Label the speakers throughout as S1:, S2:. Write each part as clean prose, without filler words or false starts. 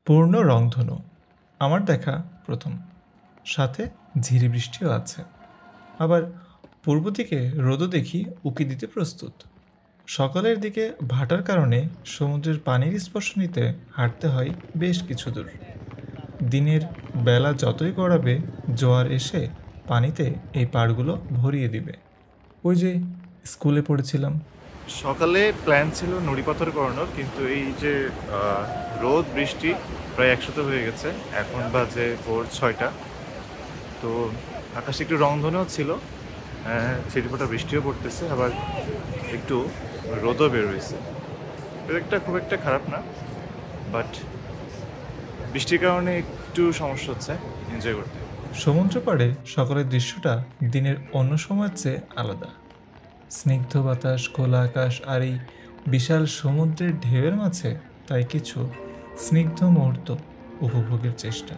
S1: পূর্ণ রংধনু আমার দেখা প্রথম, সাথে ঝিরি বৃষ্টিও আছে। আবার পূর্ব দিকে রোদও দেখি উঁকি দিতে প্রস্তুত। সকালের দিকে ভাটার কারণে সমুদ্রের পানির স্পর্শ নিতে হাঁটতে হয় বেশ কিছু দূর। দিনের বেলা যতই গড়াবে, জোয়ার এসে পানিতে এই পাড়গুলো ভরিয়ে দিবে। ওই যে স্কুলে পড়েছিলাম।
S2: সকালে প্ল্যান ছিল নুড়ি পাথর করানোর, কিন্তু এই যে রোদ বৃষ্টি প্রায় একসাথে হয়ে গেছে। এখন বাজে ভোর 6টা। তো আকাশে একটু রংধনুও ছিল, ছিটেফোঁটা বৃষ্টিও পড়তেছে, আবার একটু রোদও বের হয়েছে। এটা খুব একটা খারাপ না, বাট বৃষ্টির কারণে একটু সমস্যা হচ্ছে এনজয় করতে।
S1: সমুদ্র পাড়ে সকালের দৃশ্যটা দিনের অন্য সময়ের চেয়ে আলাদা। স্নিগ্ধ বাতাস, খোলা আকাশ আর এই বিশাল সমুদ্রের ঢেউয়ের মাঝে তাই কিছু স্নিগ্ধ মুহূর্ত উপভোগের চেষ্টা।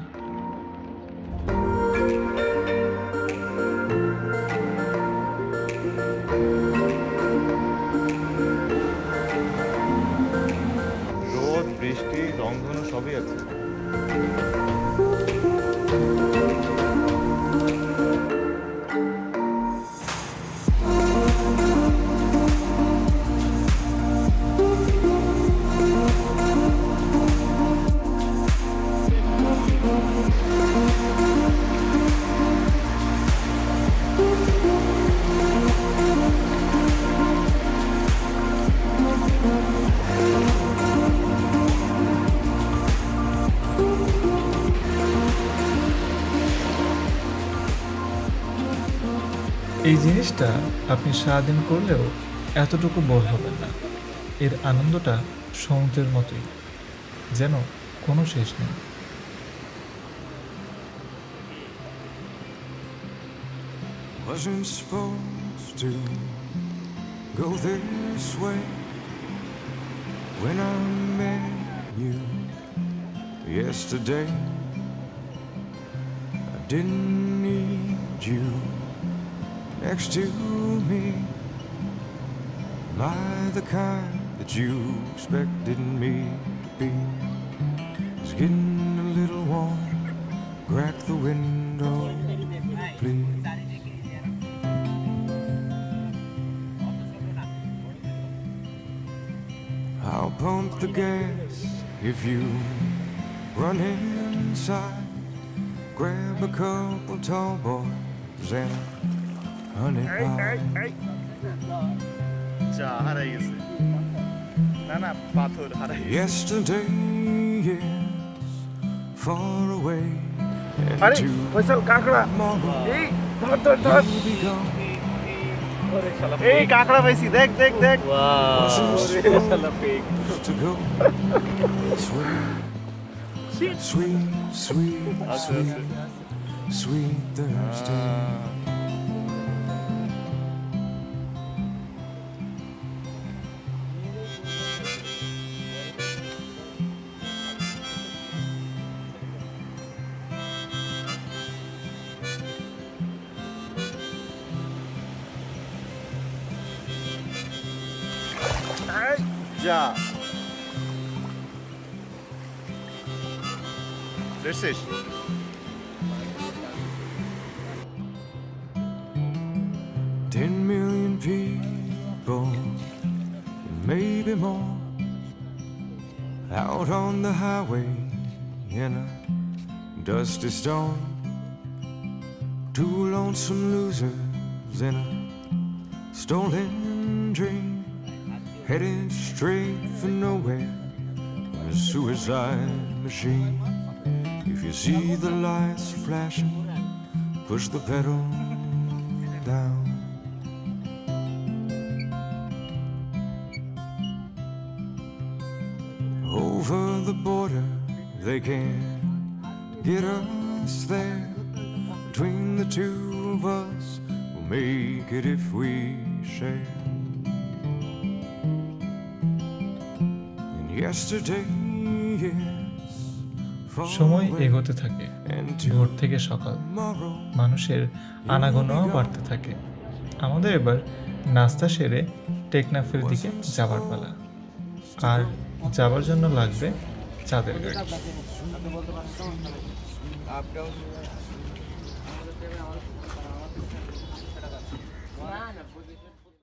S2: রোদ বৃষ্টি রংধনু সবই আছে।
S1: এই জিনিসটা আপনি সারাদিন করলেও এতটুকু বোর হবেন না। এর আনন্দটা সমুদ্রের মতোই, যেন কোনো শেষ নেই।
S3: Wasn't supposed to go this way. When I met you yesterday, I didn't need you next to me. Am I the kind that you expected me to be? It's getting a little warm. Crack the window, please. I'll pump the gas if you run inside. Grab a couple tall boys and a honey pie.
S2: চা হারাই গেছে, না পাথর হারাই গেছে।
S3: Yesterday is far away, and
S2: আরে ফয়সাল কাঁকড়া,
S3: tomorrow
S2: এই ধর
S3: you'll be gone.
S2: এই কাঁকড়া পাইছি, দেখ দেখ দেখ।
S3: Wasn't supposed to go this way. Sweet, sweet, sweet, sweet Thursday.
S2: যা দেখছিস?
S3: 10 million people, maybe more, out on the highway in a dusty storm. Two lonesome losers in a stolen dream, headed straight for nowhere in a suicide machine. If you see the lights flashing, push the pedal down. Over the border, they can't get us there. Between the two of us, we'll make it if we share. And yesterday is far
S1: সময়
S3: away,
S1: এগোতে থাকে,
S3: and
S1: ভোর থেকে সকাল,
S3: tomorrow
S1: মানুষের আনাগোনাও বাড়তে থাকে। আমাদের এবার নাস্তা সেরে টেকনাফের দিকে যাবার পালা। আর যাবার জন্য লাগবে চাঁদের গাড়ি।